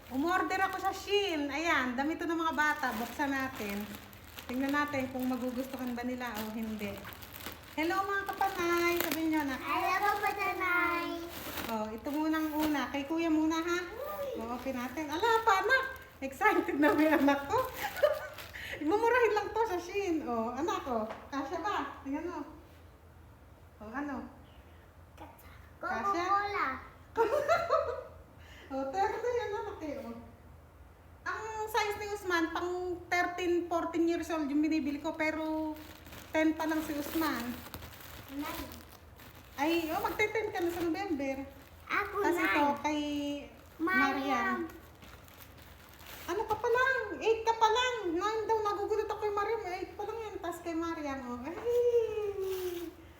Umorder ako sa Shein. Ayan, damit to ng mga bata. Buksan natin. Tingnan natin kung magugustuhan ba nila o hindi. Hello mga kapanay. Sabihin nyo na. Hello, Patanay. Oh, ito munang una. Kay kuya muna ha. O, okay natin. Ala pa anak. Excited na may anak ko. Mumurahin lang to sa Shein. Oh, anak ko. Kasya ba? Tingnan mo. Oh, ano? Coca-Cola. Oh, 30 yan anak eh. Oh. Ang size ni Usman, pang 13, 14 years old yung binibili ko. Pero 10 pa lang si Usman. Ay, oh, magte-10 ka na sa November. Ako Tapos ito, na. kay Mariam. Mariam. Ano ka pa lang? 8 ka pa lang. 9 daw, nagugulat ako kay Mariam. 8 pa lang yan. Tapos kay Mariam, oh. Ay,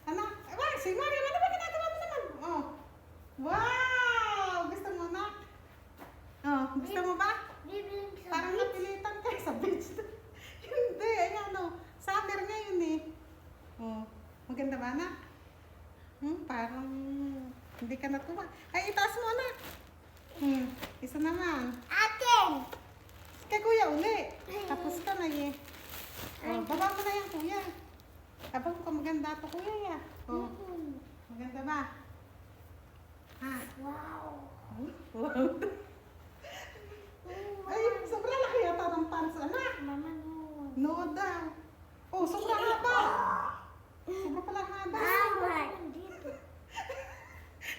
anak. Ay, si Mariam, ano ba ginagawa mo naman? Oh. Wow! Gusto mo na? Oh, gusto mo ba? Bibiling sa Parang beach. napilitan ka sa beach. Hindi, ayan o. Summer ngayon eh. Oh, maganda ba anak? Parang hindi ka natuwa. Ay, itaas mo anak. Isa naman. Atin. Kay kuya uli. Tapos ka na eh. Oh, baba mo na yan kuya. Abang ka maganda to kuya ya. Oh, maganda ba? Ha? Wow. Wow. Ay, sobrang laki yata ng pants anak. Mama, no. No daw. Oh, sobrang haba. Sobrang pala haba. Mama.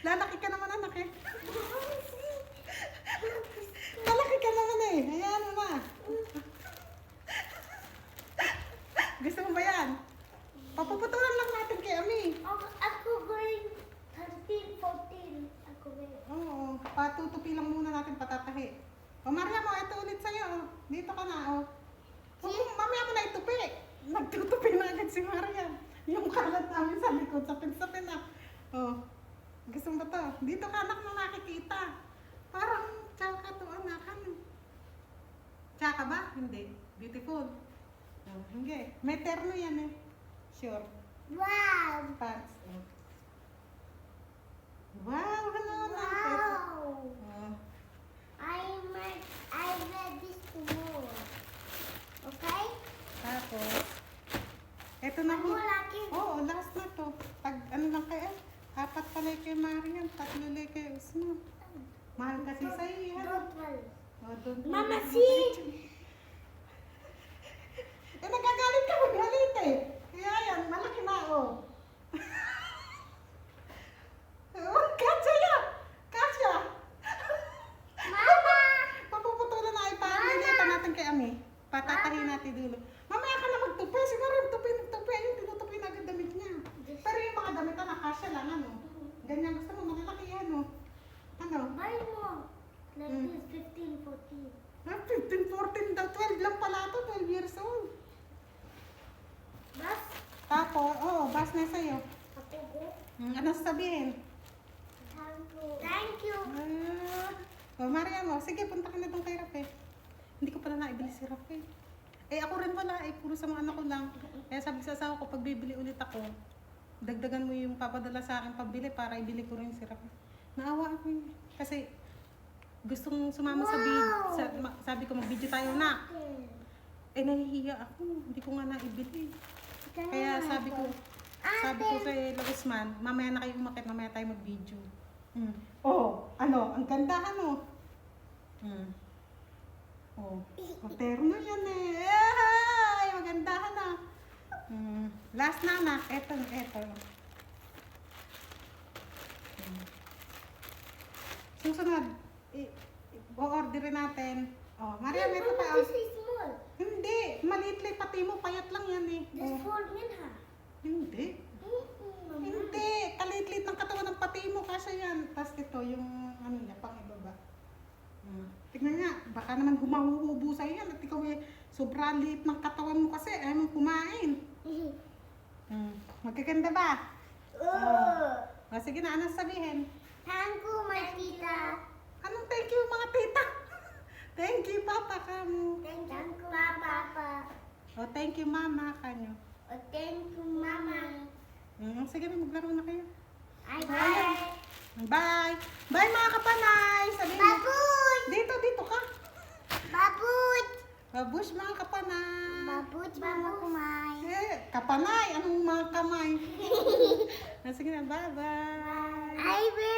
Lalaki ka naman anak eh. Lalaki ka naman eh. Ayan mo na. Gusto mo ba yan? Papuputulan lang natin kay Ami. Ako going 13, 14. Ako going. Oo, patutupi lang muna natin patatahi. O Maria mo, ito ulit sa'yo. Oh. Dito ka na. Oh. Mamaya mo na itupi. Nagtutupi na agad si Maria. Yung kalat namin sa likod, sapin-sapin na. Oh. Gusto mo ba to? Dito ka anak na nakikita. Parang tsaka to anak. Ano? Tsaka ba? Hindi. Beautiful. Oh, hindi. May terno yan eh. Sure. Wow. Pants. Oh. Wow, ano na? Wow. Oh. I read this tomorrow. Okay? Tapos, eto na Ako ho. laki. Oo, last na to. Pag ano lang kayo, 4 pala kay Mariam, 3 lang kay Usman. Mahal kasi sa'yo yan. Don't worry. Oh, don't Mama, worry. see? Eh, nagagalit ka, magalit eh. Kaya yan, malaki na oh. Oh, kasya yan! Kasya! Mama! Papuputulan na ipapilitan natin kay Ami. Patatahin natin dulo. Mamaya ka na magtupi. Si Mariam tupi, nagtupi. Ayun, tinutupi na agad damit niya. Pero yung mga damit na kasya lang, ano. Ganyan gusto mo, malalaki yan, oh. Ano? Buy more. Like this, 15, 14. 15, 14 daw. 12 lang pala to, 12 years old. Bas? Tapos, bas na sa'yo. Ako go. Ano sasabihin? Thank you. Mariam, sige, punta ka na doon kay Rafe. Hindi ko pala naibili si Rafe. Eh, ako rin wala. Eh, puro sa mga anak ko lang. Kaya sabi sa asawa ko, pag bibili ulit ako, dagdagan mo yung papadala sa akin pabili para ibili ko rin si Rafe. Naawa ako yun. Kasi, gustong sumama sa video. Sabi ko, mag-video tayo na. Eh, nahihiya ako. Hindi ko nga naibili. Kaya sabi ko sa Usman, mamaya na kayo umakit, mamaya tayo mag-video. Oh, ano? Ang ganda, ano? Oh, materno yan eh. Ay, magandahan na. Last na anak. Eto. Susunod, o-orderin natin. Oh, Mariam, ito pa. This is small. Hindi, maliit lang pati mo, payat lang yan eh. This for minha. Hindi. Hindi, kaliit-liit ng katawan ng pati mo kasi yan. Tapos ito, yung ano niya, pang ibaba. Tignan nga, baka naman humahuhubo sa'yo yan. At ikaw eh, sobrang liit ng katawan mo kasi, ayaw mong kumain. Magkaganda ba? Sige na, anong sabihin? Thank you, my tita. Anong thank you mga tita? Thank you, Papa kamo. Thank you, Papa. Oh, thank you, Mama kanyo. Thank you, Mama. Sige na, maglaro na kayo. Bye. Bye! Bye mga kapanay! Sabihin mo. Baboy! Dito ka. Babush mga kapanay. Babush, mga kumay. Kapanay, anong mga kamay? Sige na, bye-bye. I will